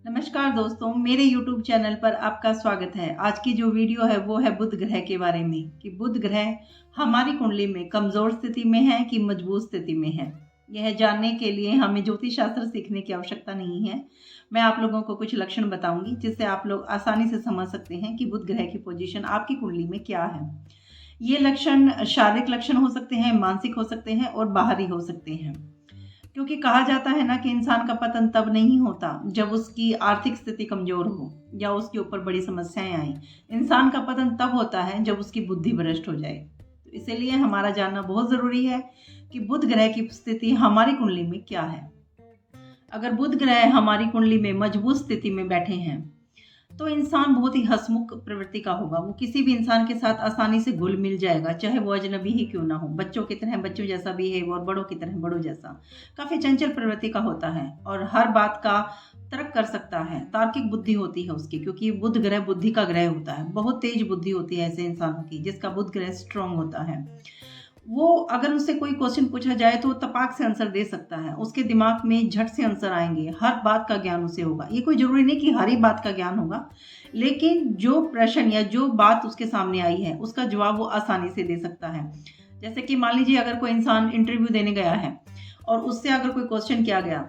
नमस्कार दोस्तों, मेरे YouTube चैनल पर आपका स्वागत है। आज की जो वीडियो है वो है बुध ग्रह के बारे में कि बुध ग्रह हमारी कुंडली में कमज़ोर स्थिति में है कि मजबूत स्थिति में है। यह जानने के लिए हमें ज्योतिष शास्त्र सीखने की आवश्यकता नहीं है। मैं आप लोगों को कुछ लक्षण बताऊंगी जिससे आप लोग आसानी से समझ सकते हैं कि बुध ग्रह की पोजीशन आपकी कुंडली में क्या है। ये लक्षण शारीरिक लक्षण हो सकते हैं, मानसिक हो सकते हैं और बाहरी हो सकते हैं। क्योंकि कहा जाता है ना कि इंसान का पतन तब नहीं होता जब उसकी आर्थिक स्थिति कमजोर हो या उसके ऊपर बड़ी समस्याएं आए। इंसान का पतन तब होता है जब उसकी बुद्धि भ्रष्ट हो जाए। तो इसीलिए हमारा जानना बहुत जरूरी है कि बुध ग्रह की स्थिति हमारी कुंडली में क्या है। अगर बुध ग्रह हमारी कुंडली में मजबूत स्थिति में बैठे हैं तो इंसान बहुत ही हंसमुख प्रवृत्ति का होगा। वो किसी भी इंसान के साथ आसानी से घुल मिल जाएगा, चाहे वो अजनबी ही क्यों ना हो। बच्चों की तरह बच्चों जैसा बिहेव और बड़ों की तरह बड़ों जैसा। काफी चंचल प्रवृत्ति का होता है और हर बात का तर्क कर सकता है। तार्किक बुद्धि होती है उसकी, क्योंकि बुध ग्रह बुद्धि का ग्रह होता है। बहुत तेज बुद्धि होती है ऐसे इंसानों की जिसका बुध ग्रह स्ट्रांग होता है। वो अगर उससे कोई क्वेश्चन पूछा जाए तो वो तपाक से आंसर दे सकता है। उसके दिमाग में झट से आंसर आएंगे। हर बात का ज्ञान उसे होगा। ये कोई जरूरी नहीं कि हर ही बात का ज्ञान होगा, लेकिन जो प्रश्न या जो बात उसके सामने आई है उसका जवाब वो आसानी से दे सकता है। जैसे कि मान लीजिए अगर कोई इंसान इंटरव्यू देने गया है और उससे अगर कोई क्वेश्चन किया गया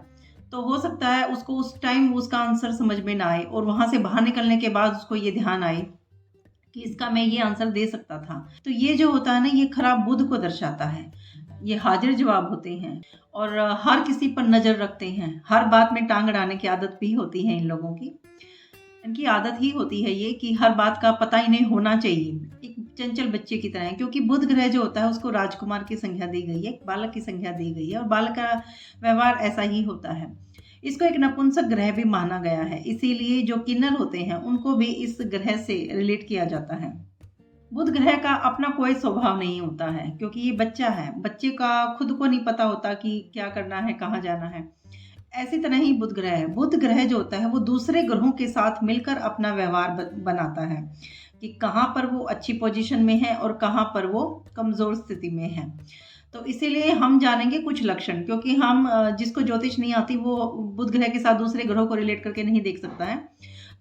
तो हो सकता है उसको उस टाइम उसका आंसर समझ में ना आए और वहां से बाहर निकलने के बाद उसको ये ध्यान आए कि इसका मैं ये आंसर दे सकता था। तो ये जो होता है ना, ये खराब बुध को दर्शाता है। ये हाजिर जवाब होते हैं और हर किसी पर नजर रखते हैं। हर बात में टांग अड़ाने की आदत भी होती है इन लोगों की। इनकी आदत ही होती है ये कि हर बात का पता इन्हें होना चाहिए, एक चंचल बच्चे की तरह। क्योंकि बुध ग्रह जो होता है उसको राजकुमार की संज्ञा दी गई है, बालक की संज्ञा दी गई है और बालक का व्यवहार ऐसा ही होता है। इसको एक नपुंसक ग्रह भी माना गया है, इसीलिए जो किन्नर होते हैं उनको भी इस ग्रह से रिलेट किया जाता है। बुध ग्रह का अपना कोई स्वभाव नहीं होता है, क्योंकि ये बच्चा है। बच्चे का खुद को नहीं पता होता कि क्या करना है, कहाँ जाना है। ऐसी तरह ही बुध ग्रह है। बुध ग्रह जो होता है वो दूसरे ग्रहों के साथ मिलकर अपना व्यवहार बनाता है कि कहाँ पर वो अच्छी पोजीशन में है और कहाँ पर वो कमजोर स्थिति में है। तो इसीलिए हम जानेंगे कुछ लक्षण, क्योंकि हम जिसको ज्योतिष नहीं आती वो बुध ग्रह के साथ दूसरे ग्रहों को रिलेट करके नहीं देख सकता है।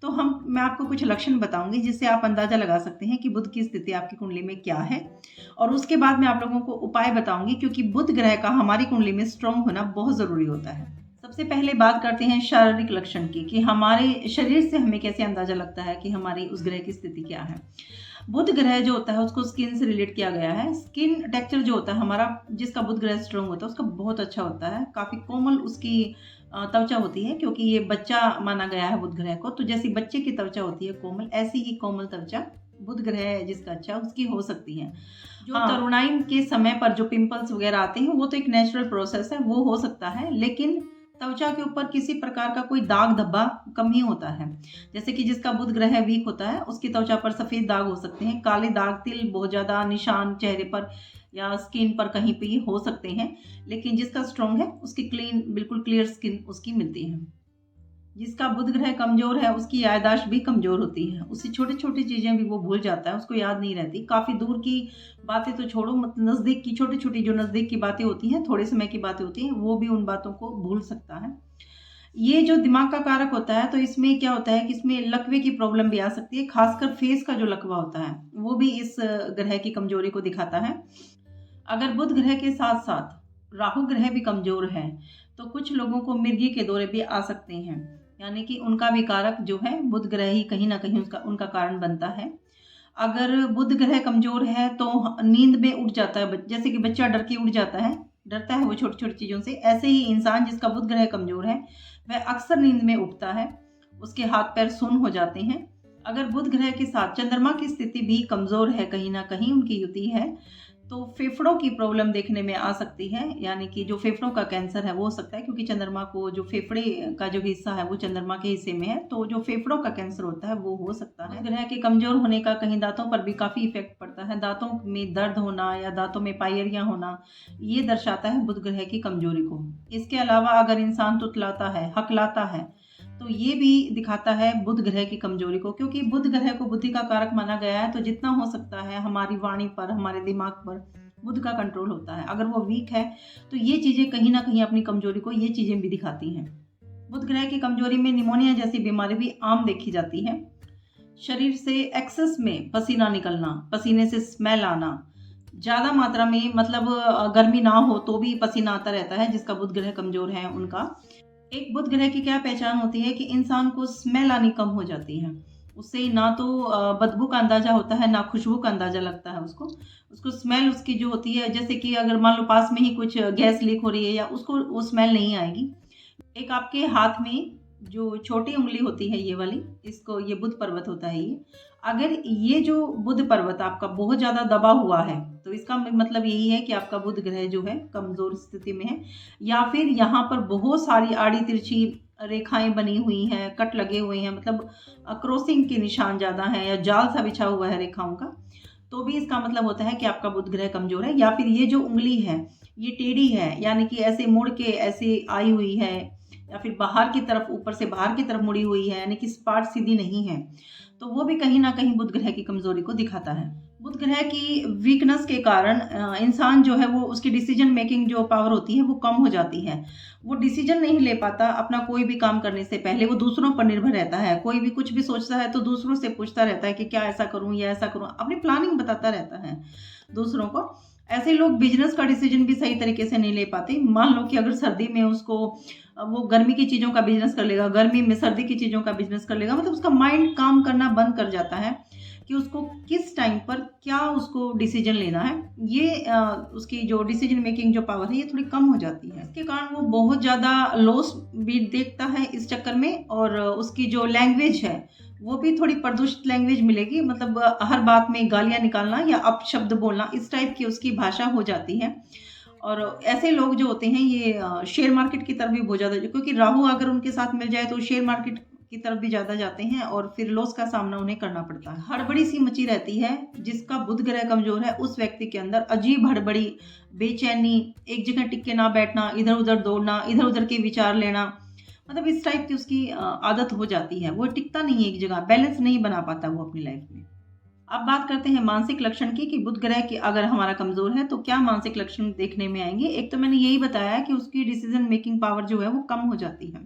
तो मैं आपको कुछ लक्षण बताऊंगी जिससे आप अंदाजा लगा सकते हैं कि बुध की स्थिति आपकी कुंडली में क्या है। और उसके बाद मैं आप लोगों को उपाय बताऊंगी, क्योंकि बुध ग्रह का हमारी कुंडली में स्ट्रांग होना बहुत जरूरी होता है। सबसे पहले बात करते हैं शारीरिक लक्षण की कि हमारे शरीर से हमें कैसे अंदाजा लगता है कि हमारी उस ग्रह की स्थिति क्या है। बुध ग्रह जो होता है उसको स्किन से रिलेट किया गया है। स्किन टेक्सचर जो होता है हमारा, जिसका बुध ग्रह स्ट्रांग होता है उसका बहुत अच्छा होता है। काफी कोमल उसकी त्वचा होती है, क्योंकि ये बच्चा माना गया है बुध ग्रह को। तो जैसी बच्चे की त्वचा होती है कोमल, ऐसी ही कोमल त्वचा बुध ग्रह जिसका अच्छा उसकी हो सकती है। जो तरुणाई के समय पर जो पिंपल्स वगैरह आते हैं वो तो एक नेचुरल प्रोसेस है, वो हो सकता है। लेकिन त्वचा के ऊपर किसी प्रकार का कोई दाग धब्बा कम ही होता है। जैसे कि जिसका बुध ग्रह वीक होता है उसकी त्वचा पर सफेद दाग हो सकते हैं, काले दाग, तिल, बहुत ज्यादा निशान चेहरे पर या स्किन पर कहीं पे हो सकते हैं। लेकिन जिसका स्ट्रॉन्ग है उसकी क्लीन, बिल्कुल क्लियर स्किन उसकी मिलती है। जिसका बुध ग्रह कमजोर है उसकी याददाश्त भी कमजोर होती है। उससे छोटी छोटी चीजें भी वो भूल जाता है, उसको याद नहीं रहती। काफी दूर की बातें तो छोड़ो, मतलब नजदीक की छोटी छोटी जो नजदीक की बातें होती हैं, थोड़े समय की बातें होती हैं, वो भी उन बातों को भूल सकता है। ये जो दिमाग का कारक होता है, तो इसमें क्या होता है कि इसमें लकवे की प्रॉब्लम भी आ सकती है। खासकर फेस का जो लकवा होता है वो भी इस ग्रह की कमजोरी को दिखाता है। अगर बुध ग्रह के साथ साथ राहु ग्रह भी कमजोर है तो कुछ लोगों को मिर्गी के दौरे भी आ सकते हैं। यानी कि उनका भी कारक जो है बुध ग्रह ही कहीं ना कहीं उनका कारण बनता है। अगर बुध ग्रह कमजोर है तो नींद में उठ जाता है, जैसे कि बच्चा डर के उठ जाता है, डरता है वो छोटी छोटी चीजों से। ऐसे ही इंसान जिसका बुध ग्रह कमजोर है वह अक्सर नींद में उठता है, उसके हाथ पैर सुन्न हो जाते हैं। अगर बुध ग्रह के साथ चंद्रमा की स्थिति भी कमजोर है, कहीं ना कहीं उनकी युति है, तो फेफड़ों की प्रॉब्लम देखने में आ सकती है। यानी कि जो फेफड़ों का कैंसर है वो हो सकता है, क्योंकि चंद्रमा को जो फेफड़े का जो हिस्सा है वो चंद्रमा के हिस्से में है, तो जो फेफड़ों का कैंसर होता है वो हो सकता है। ग्रह के कमजोर होने का कहीं दांतों पर भी काफी इफेक्ट पड़ता है। दांतों में दर्द होना या दांतों में पायरियां होना, ये दर्शाता है बुध ग्रह की कमजोरी को। इसके अलावा अगर इंसान तुतलाता है, हकलाता है, तो ये भी दिखाता है बुध ग्रह की कमजोरी को। क्योंकि बुध ग्रह को बुद्धि का कारक माना गया है, तो जितना हो सकता है हमारी वाणी पर, हमारे दिमाग पर बुध का कंट्रोल होता है। अगर वो वीक है तो ये चीजें कहीं ना कहीं अपनी कमजोरी को ये चीजें भी दिखाती हैं। बुध ग्रह की कमजोरी में निमोनिया जैसी बीमारी भी आम देखी जाती है। शरीर से एक्सेस में पसीना निकलना, पसीने से स्मेल आना, ज़्यादा मात्रा में मतलब गर्मी ना हो तो भी पसीना आता रहता है, जिसका बुध ग्रह कमजोर है उनका। एक बुध ग्रह की क्या पहचान होती है कि इंसान को स्मेल आनी कम हो जाती है। उससे ना तो बदबू का अंदाजा होता है, ना खुशबू का अंदाजा लगता है उसको। उसको स्मेल उसकी जो होती है, जैसे कि अगर मान लो पास में ही कुछ गैस लीक हो रही है या उसको वो स्मेल नहीं आएगी। एक आपके हाथ में जो छोटी उंगली होती है ये वाली, इसको ये बुध पर्वत होता है ये। अगर ये जो बुध पर्वत आपका बहुत ज़्यादा दबा हुआ है तो इसका मतलब यही है कि आपका बुध ग्रह जो है कमज़ोर स्थिति में है, या फिर यहाँ पर बहुत सारी आड़ी तिरछी रेखाएं बनी हुई हैं, कट लगे हुए हैं, मतलब क्रॉसिंग के निशान ज़्यादा हैं या जाल सा बिछा हुआ है रेखाओं का, तो भी इसका मतलब होता है कि आपका बुध ग्रह कमज़ोर है। या फिर ये जो उंगली है ये टेढ़ी है, यानी कि ऐसे मुड़ के ऐसे आई हुई है, या फिर बाहर की तरफ, ऊपर से बाहर की तरफ मुड़ी हुई है, यानी कि सपाट सीधी नहीं है, तो वो भी कहीं ना कहीं बुध ग्रह की कमजोरी को दिखाता है। बुध ग्रह की वीकनेस के कारण इंसान जो है वो उसकी डिसीजन मेकिंग जो पावर होती है वो कम हो जाती है। वो डिसीजन नहीं ले पाता अपना कोई भी काम करने से पहले, वो दूसरों पर निर्भर रहता है। कोई भी कुछ भी सोचता है तो दूसरों से पूछता रहता है कि क्या ऐसा करूं या ऐसा करूं, अपनी प्लानिंग बताता रहता है दूसरों को। ऐसे लोग बिजनेस का डिसीजन भी सही तरीके से नहीं ले पाते। मान लो कि अगर सर्दी में उसको वो गर्मी की चीज़ों का बिजनेस कर लेगा, गर्मी में सर्दी की चीज़ों का बिजनेस कर लेगा, मतलब उसका माइंड काम करना बंद कर जाता है कि उसको किस टाइम पर क्या उसको डिसीजन लेना है। ये उसकी जो डिसीजन मेकिंग जो पावर है ये थोड़ी कम हो जाती है। इसके कारण वो बहुत ज़्यादा लॉस भी देखता है इस चक्कर में, और उसकी जो लैंग्वेज है वो भी थोड़ी प्रदूषित लैंग्वेज मिलेगी, मतलब हर बात में गालियाँ निकालना या अपशब्द बोलना, इस टाइप की उसकी भाषा हो जाती है। और ऐसे लोग जो होते हैं ये शेयर मार्केट की तरफ भी बहुत ज़्यादा, क्योंकि राहु अगर उनके साथ मिल जाए तो शेयर मार्केट की तरफ भी ज़्यादा जाते हैं और फिर लॉस का सामना उन्हें करना पड़ता है। हड़बड़ी सी मची रहती है। जिसका बुध ग्रह कमजोर है उस व्यक्ति के अंदर अजीब हड़बड़ी, बेचैनी, एक जगह टिक के ना बैठना, इधर उधर दौड़ना, इधर उधर के विचार लेना, मतलब इस टाइप की उसकी आदत हो जाती है। वो टिकता नहीं है एक जगह, बैलेंस नहीं बना पाता वो अपनी लाइफ में। अब बात करते हैं मानसिक लक्षण की कि बुध ग्रह की अगर हमारा कमजोर है तो क्या मानसिक लक्षण देखने में आएंगे। एक तो मैंने यही बताया कि उसकी डिसीजन मेकिंग पावर जो है वो कम हो जाती है,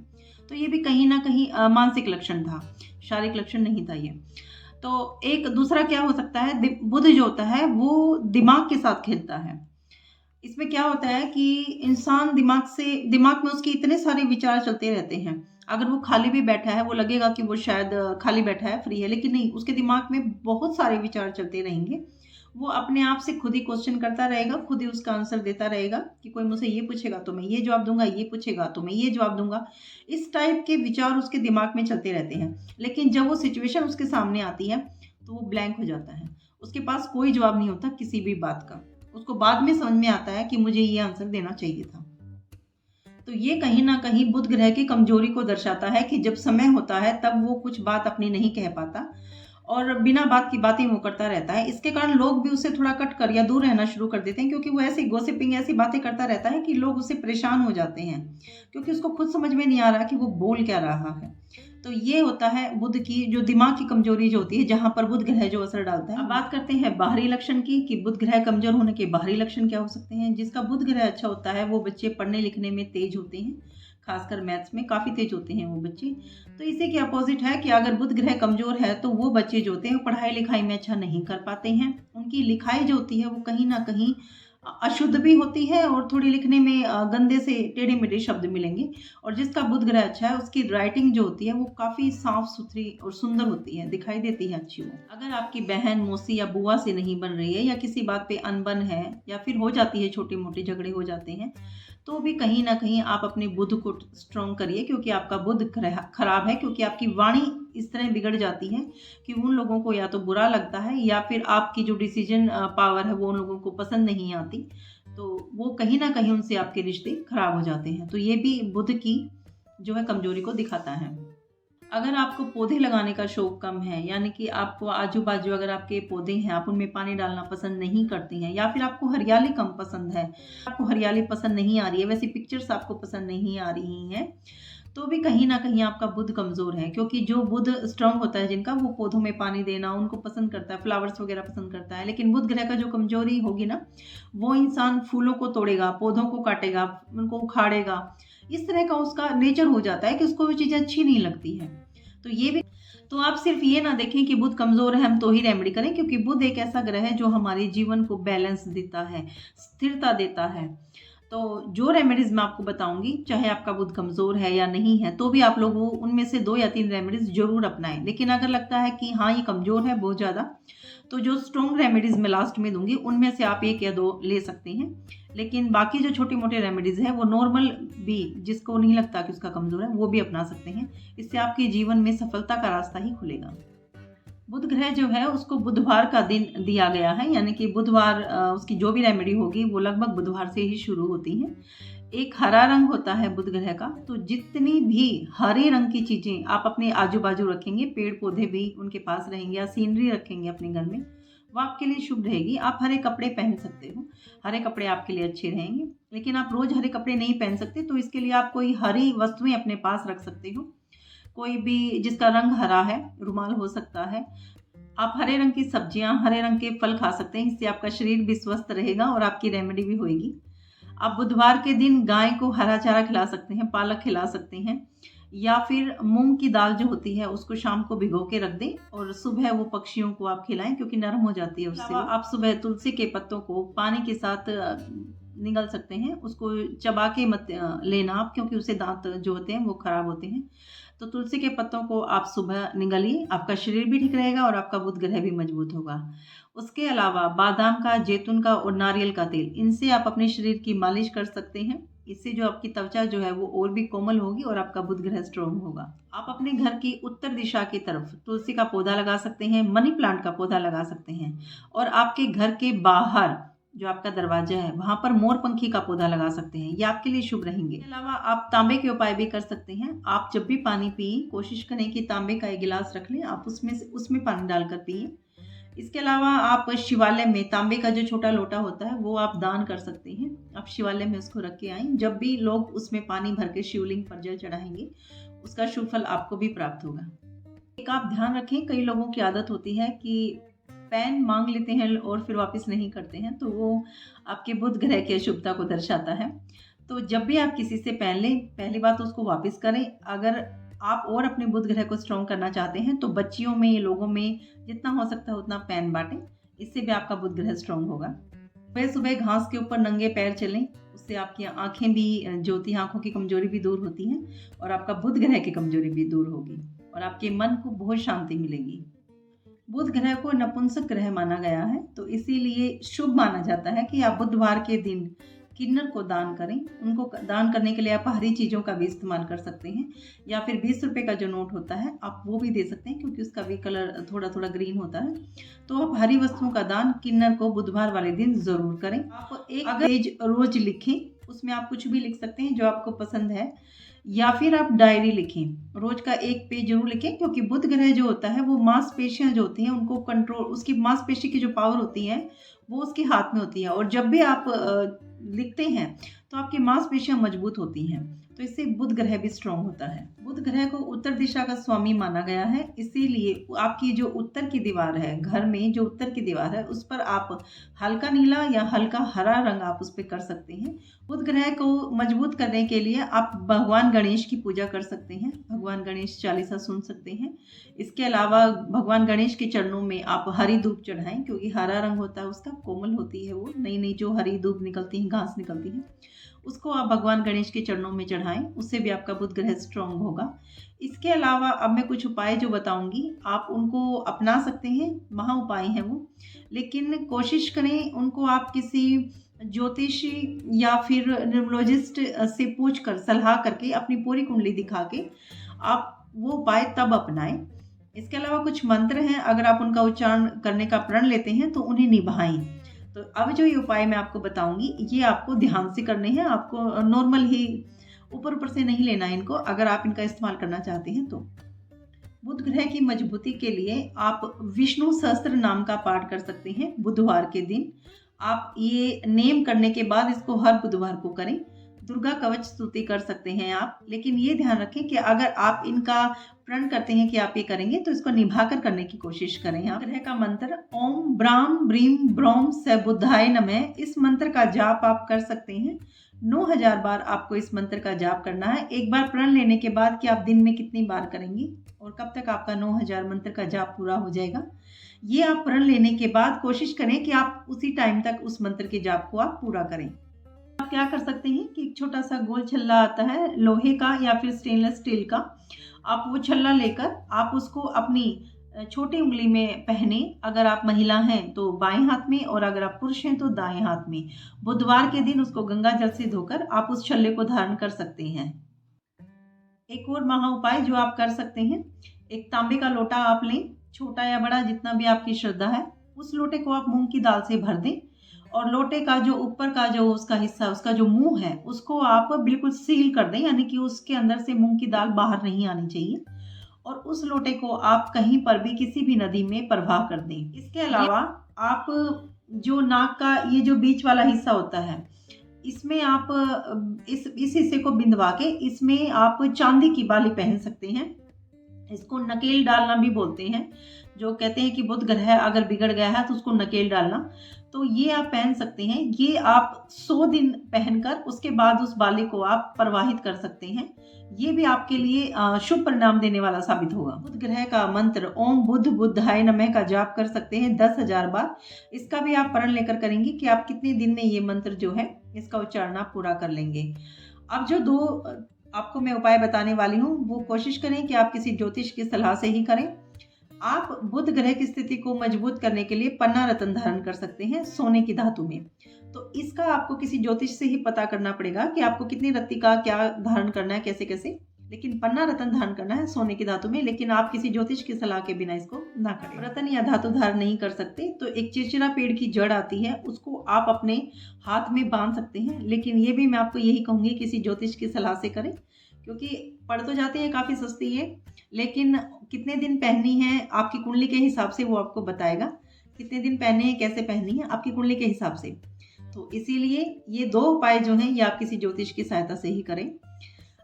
तो ये भी कहीं ना कहीं मानसिक लक्षण था, शारीरिक लक्षण नहीं था ये। तो एक दूसरा क्या हो सकता है, बुध जो होता है वो दिमाग के साथ खेलता है। इसमें क्या होता है कि इंसान दिमाग में उसके इतने सारे विचार चलते रहते हैं। अगर वो खाली भी बैठा है, वो लगेगा कि वो शायद खाली बैठा है, फ्री है, लेकिन नहीं, उसके दिमाग में बहुत सारे विचार चलते रहेंगे। वो अपने आप से खुद ही क्वेश्चन करता रहेगा, खुद ही उसका आंसर देता रहेगा कि कोई मुझसे ये पूछेगा तो मैं ये जवाब दूंगा, ये पूछेगा तो मैं ये जवाब दूंगा। इस टाइप के विचार उसके दिमाग में चलते रहते हैं। लेकिन जब वो सिचुएशन उसके सामने आती है तो वो ब्लैंक हो जाता है। उसके पास कोई जवाब नहीं होता किसी भी बात का। उसको बाद में समझ में आता है कि मुझे ये आंसर देना चाहिए था। तो ये कहीं ना कहीं बुध ग्रह की कमजोरी को दर्शाता है कि जब समय होता है तब वो कुछ बात अपनी नहीं कह पाता और बिना बात की बातें वो करता रहता है। इसके कारण लोग भी उससे थोड़ा कट कर या दूर रहना शुरू कर देते हैं, क्योंकि वो ऐसी गॉसिपिंग, ऐसी बातें करता रहता है कि लोग उससे परेशान हो जाते हैं, क्योंकि उसको खुद समझ में नहीं आ रहा कि वो बोल क्या रहा है। तो ये होता है बुध की जो दिमाग की कमजोरी जो होती है, जहां पर बुध ग्रह जो असर डालता है। अब बात करते हैं बाहरी लक्षण की कि बुध ग्रह कमजोर होने के बाहरी लक्षण क्या हो सकते हैं। जिसका बुध ग्रह अच्छा होता है वो बच्चे पढ़ने लिखने में तेज होते हैं, खासकर मैथ्स में काफ़ी तेज होते हैं वो बच्चे। तो इसी के अपोजिट है कि अगर बुध ग्रह कमजोर है तो वो बच्चे जो होते हैं पढ़ाई लिखाई में अच्छा नहीं कर पाते हैं। उनकी लिखाई जो होती है वो कहीं ना कहीं अशुद्ध भी होती है और थोड़ी लिखने में गंदे से टेढ़े मेढ़े शब्द मिलेंगे। और जिसका बुध ग्रह अच्छा है उसकी राइटिंग जो होती है वो काफ़ी साफ सुथरी और सुंदर होती है, दिखाई देती है अच्छी वो। अगर आपकी बहन, मौसी या बुआ से नहीं बन रही है या किसी बात पे अनबन है या फिर हो जाती है, छोटे मोटे झगड़े हो जाते हैं, तो भी कहीं ना कहीं आप अपने बुध को स्ट्रॉन्ग करिए, क्योंकि आपका बुध खराब है, क्योंकि आपकी वाणी इस तरह बिगड़ जाती है कि उन लोगों को या तो बुरा लगता है या फिर आपकी जो डिसीजन पावर है वो उन लोगों को पसंद नहीं आती, तो वो कहीं ना कहीं उनसे आपके रिश्ते खराब हो जाते हैं। तो ये भी बुध की जो है कमजोरी को दिखाता है। अगर आपको पौधे लगाने का शौक कम है, यानी कि आपको आजू बाजू अगर आपके पौधे हैं आप उनमें पानी डालना पसंद नहीं करती हैं, या फिर आपको हरियाली कम पसंद है, आपको हरियाली पसंद नहीं आ रही है, वैसी पिक्चर्स आपको पसंद नहीं आ रही हैं, तो भी कहीं ना कहीं आपका बुध कमज़ोर है, क्योंकि जो बुध स्ट्रांग होता है जिनका, वो पौधों में पानी देना उनको पसंद करता है, फ्लावर्स वगैरह पसंद करता है। लेकिन बुध ग्रह का जो कमजोरी होगी ना, वो इंसान फूलों को तोड़ेगा, पौधों को काटेगा, उनको उखाड़ेगा, इस तरह का उसका नेचर हो जाता है कि उसको वो चीज़ें अच्छी नहीं लगती हैं। तो ये भी, तो आप सिर्फ ये ना देखें कि बुध कमजोर है हम तो ही रेमेडी करें, क्योंकि बुध एक ऐसा ग्रह है जो हमारे जीवन को बैलेंस देता है, स्थिरता देता है। तो जो रेमेडीज मैं आपको बताऊंगी, चाहे आपका बुध कमजोर है या नहीं है, तो भी आप लोग वो उनमें से 2 या 3 रेमेडीज जरूर अपनाएं। लेकिन अगर लगता है कि हाँ ये कमजोर है बहुत ज़्यादा, तो जो स्ट्रॉन्ग रेमेडीज मैं लास्ट में दूंगी उनमें से आप 1 या 2 ले सकते हैं। लेकिन बाकी जो छोटी मोटी रेमेडीज है वो नॉर्मल भी, जिसको नहीं लगता कि उसका कमजोर है, वो भी अपना सकते हैं। इससे आपके जीवन में सफलता का रास्ता ही खुलेगा। बुध ग्रह जो है उसको बुधवार का दिन दिया गया है, यानी कि बुधवार उसकी जो भी रेमेडी होगी वो लगभग बुधवार से ही शुरू होती हैं। एक हरा रंग होता है बुध ग्रह का, तो जितनी भी हरे रंग की चीज़ें आप अपने आजू बाजू रखेंगे, पेड़ पौधे भी उनके पास रहेंगे या सीनरी रखेंगे अपने घर में, वो आपके लिए शुभ रहेगी। आप हरे कपड़े पहन सकते हो, हरे कपड़े आपके लिए अच्छे रहेंगे। लेकिन आप रोज़ हरे कपड़े नहीं पहन सकते, तो इसके लिए आप कोई हरी वस्तुएं अपने पास रख सकते हो, कोई भी जिसका रंग हरा है, रुमाल हो सकता है। आप हरे रंग की सब्जियां, हरे रंग के फल खा सकते हैं, इससे आपका शरीर भी स्वस्थ रहेगा और आपकी रेमेडी भी होगी। आप बुधवार के दिन गाय को हरा चारा खिला सकते हैं, पालक खिला सकते हैं, या फिर मूंग की दाल जो होती है उसको शाम को भिगो के रख दें और सुबह वो पक्षियों को आप खिलाएं, क्योंकि नरम हो जाती है उससे। आप सुबह तुलसी के पत्तों को पानी के साथ निगल सकते हैं, उसको चबा के मत लेना आप, क्योंकि उससे दांत जो होते हैं वो खराब होते हैं। तो तुलसी के पत्तों को आप सुबह निगलिए, आपका शरीर भी ठीक रहेगा और आपका बुध ग्रह भी मजबूत होगा। उसके अलावा बादाम का, जैतून का और नारियल का तेल, इनसे आप अपने शरीर की मालिश कर सकते हैं। इससे जो आपकी त्वचा जो है वो और भी कोमल होगी और आपका बुध ग्रह स्ट्रॉन्ग होगा। आप अपने घर की उत्तर दिशा की तरफ तुलसी का पौधा लगा सकते हैं, मनी प्लांट का पौधा लगा सकते हैं, और आपके घर के बाहर जो आपका दरवाजा है वहां पर मोरपंखी का पौधा लगा सकते हैं, ये आपके लिए शुभ रहेंगे। इसके अलावा आप तांबे के उपाय भी कर सकते हैं। आप जब भी पानी पिए, कोशिश करें कि तांबे का एक गिलास रख लें, आप उसमें पानी डालकर पिए। इसके अलावा आप शिवालय में तांबे का जो छोटा लोटा होता है वो आप दान कर सकते हैं। आप शिवालय में उसको रख के आएं, जब भी लोग उसमें पानी भर के शिवलिंग पर जल चढ़ाएंगे, उसका शुभ फल आपको भी प्राप्त होगा। एक आप ध्यान रखें, कई लोगों की आदत होती है कि पैन मांग लेते हैं और फिर वापस नहीं करते हैं, तो वो आपके बुध ग्रह की अशुभता को दर्शाता है। तो जब भी आप किसी से पैन लें, पहली बात तो उसको वापस करें। अगर आप और अपने बुध ग्रह को स्ट्रॉन्ग करना चाहते हैं तो बच्चियों में, लोगों में जितना हो सकता है उतना पैन बांटें, इससे भी आपका बुध ग्रह स्ट्रॉन्ग होगा। सुबह सुबह घास के ऊपर नंगे पैर चलें, उससे आपकी आंखें भी जो होती हैं, आंखों की कमजोरी भी दूर होती हैं और आपका बुध ग्रह की कमजोरी भी दूर होगी और आपके मन को बहुत शांति मिलेगी। बुध ग्रह को नपुंसक ग्रह माना गया है, तो इसीलिए शुभ माना जाता है कि आप बुधवार के दिन किन्नर को दान करें। उनको दान करने के लिए आप हरी चीज़ों का भी इस्तेमाल कर सकते हैं, या फिर 20 रुपये का जो नोट होता है आप वो भी दे सकते हैं, क्योंकि उसका भी कलर थोड़ा थोड़ा ग्रीन होता है। तो आप हरी वस्तुओं का दान किन्नर को बुधवार वाले दिन ज़रूर करें। आप एक पेज रोज लिखें, उसमें आप कुछ भी लिख सकते हैं जो आपको पसंद है, या फिर आप डायरी लिखें। रोज का 1 पेज जरूर लिखें, क्योंकि बुध ग्रह जो होता है वो मांसपेशियां जो होती हैं उनको कंट्रोल, उसकी मांसपेशी की जो पावर होती है वो उसके हाथ में होती है, और जब भी आप लिखते हैं तो आपकी मांसपेशियां मजबूत होती हैं, तो इससे बुध ग्रह भी स्ट्रांग होता है। बुध ग्रह को उत्तर दिशा का स्वामी माना गया है, इसीलिए आपकी जो उत्तर की दीवार है, घर में जो उत्तर की दीवार है, उस पर आप हल्का नीला या हल्का हरा रंग आप उस पर कर सकते हैं। बुध ग्रह को मजबूत करने के लिए आप भगवान गणेश की पूजा कर सकते हैं, भगवान गणेश चालीसा सुन सकते हैं। इसके अलावा भगवान गणेश के चरणों में आप हरी धूप चढ़ाएं, क्योंकि हरा रंग होता है उसका, कोमल होती है वो, नई नई जो हरी धूप निकलती है, घास निकलती है, उसको आप भगवान गणेश के चरणों में चढ़ाएं, उससे भी आपका बुध ग्रह स्ट्रांग होगा। इसके अलावा अब मैं कुछ उपाय जो बताऊंगी आप उनको अपना सकते हैं, महा उपाय हैं वो, लेकिन कोशिश करें उनको आप किसी ज्योतिषी या फिर न्यूमरोलॉजिस्ट से पूछ कर, सलाह करके, अपनी पूरी कुंडली दिखा के आप वो उपाय तब अपनाएं। इसके अलावा कुछ मंत्र हैं, अगर आप उनका उच्चारण करने का प्रण लेते हैं तो उन्हें निभाएं। तो अब जो ये उपाय मैं आपको बताऊंगी ये आपको ध्यान से करने हैं, आपको नॉर्मल ही ऊपर ऊपर से नहीं लेना है इनको, अगर आप इनका इस्तेमाल करना चाहते हैं तो। बुध ग्रह की मजबूती के लिए आप विष्णु सहस्त्र नाम का पाठ कर सकते हैं बुधवार के दिन। आप ये नेम करने के बाद इसको हर बुधवार को करें। दुर्गा कवच स्तुति कर सकते हैं आप, लेकिन ये ध्यान रखें कि अगर आप इनका प्रण करते हैं कि आप ये करेंगे तो इसको निभाकर करने की कोशिश करें। आप ग्रह का मंत्र ओम ब्राम ब्रीम ब्रोम स बुद्धाय नमः, इस मंत्र का जाप आप कर सकते हैं। 9000 बार आपको इस मंत्र का जाप करना है। एक बार प्रण लेने के बाद कि आप दिन में कितनी बार करेंगे और कब तक आपका 9000 मंत्र का जाप पूरा हो जाएगा, ये आप प्रण लेने के बाद कोशिश करें कि आप उसी टाइम तक उस मंत्र के जाप को आप पूरा करें। आप क्या कर सकते हैं कि एक छोटा सा गोल छल्ला आता है लोहे का या फिर स्टेनलेस स्टील का, आप वो छल्ला लेकर आप उसको अपनी छोटी उंगली में पहने। अगर आप महिला हैं तो बाएं हाथ में और अगर आप पुरुष हैं तो दाएं हाथ में। बुधवार के दिन उसको गंगा जल से धोकर आप उस छल्ले को धारण कर सकते हैं। एक और महा उपाय जो आप कर सकते हैं, एक तांबे का लोटा आप लें, छोटा या बड़ा जितना भी आपकी श्रद्धा है। उस लोटे को आप मूंग की दाल से भर दें और लोटे का जो ऊपर का जो उसका हिस्सा, उसका जो मुंह है, उसको आप बिल्कुल सील कर दें, यानी कि उसके अंदर से मूंग की दाल बाहर नहीं आनी चाहिए। और उस लोटे को आप कहीं पर भी किसी भी नदी में प्रवाह कर दें। इसके अलावा आप जो नाक का ये जो बीच वाला हिस्सा होता है, इसमें आप इस हिस्से को बिंदवा के इसमें आप चांदी की बाली पहन सकते हैं। इसको नकेल डालना भी बोलते हैं। जो कहते हैं कि बुध ग्रह अगर बिगड़ गया है तो उसको नकेल डालना, तो ये आप पहन सकते हैं। ये आप 100 दिन पहनकर उसके बाद उस बाली को आप प्रवाहित कर सकते हैं। ये भी आपके लिए शुभ परिणाम देने वाला साबित होगा। बुध ग्रह का मंत्र ओम बुध बुद्धाय नमः का जाप कर सकते हैं 10,000 बार। इसका भी आप प्रण लेकर करेंगे कि आप कितने दिन में ये मंत्र जो है इसका उच्चारण आप पूरा कर लेंगे। अब जो 2 आपको मैं उपाय बताने वाली हूँ वो कोशिश करें कि आप किसी ज्योतिष की सलाह से ही करें। आप बुध ग्रह की स्थिति को मजबूत करने के लिए पन्ना रत्न धारण कर सकते हैं सोने की धातु में। तो इसका आपको किसी ज्योतिष से ही पता करना पड़ेगा कि आपको कितनी रत्ती का क्या धारण करना है, कैसे कैसे, लेकिन पन्ना रत्न धारण करना है सोने की धातु में। लेकिन आप किसी ज्योतिष की सलाह के बिना इसको ना करें। रत्न या धातु धारण नहीं कर सकते तो एक चिरचिरा पेड़ की जड़ आती है, उसको आप अपने हाथ में बांध सकते हैं। लेकिन ये भी मैं आपको यही कहूँगी किसी ज्योतिष की सलाह से करें, क्योंकि पड़ तो जाती है, काफ़ी सस्ती है, लेकिन कितने दिन पहननी है आपकी कुंडली के हिसाब से वो आपको बताएगा। कितने दिन पहनने हैं, कैसे पहननी है आपकी कुंडली के हिसाब से। तो इसीलिए ये 2 उपाय जो हैं ये आप किसी ज्योतिष की सहायता से ही करें।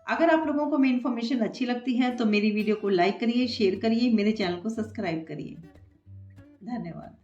अगर आप लोगों को मेरी इन्फॉर्मेशन अच्छी लगती है तो मेरी वीडियो को लाइक करिए, शेयर करिए, मेरे चैनल को सब्सक्राइब करिए। धन्यवाद।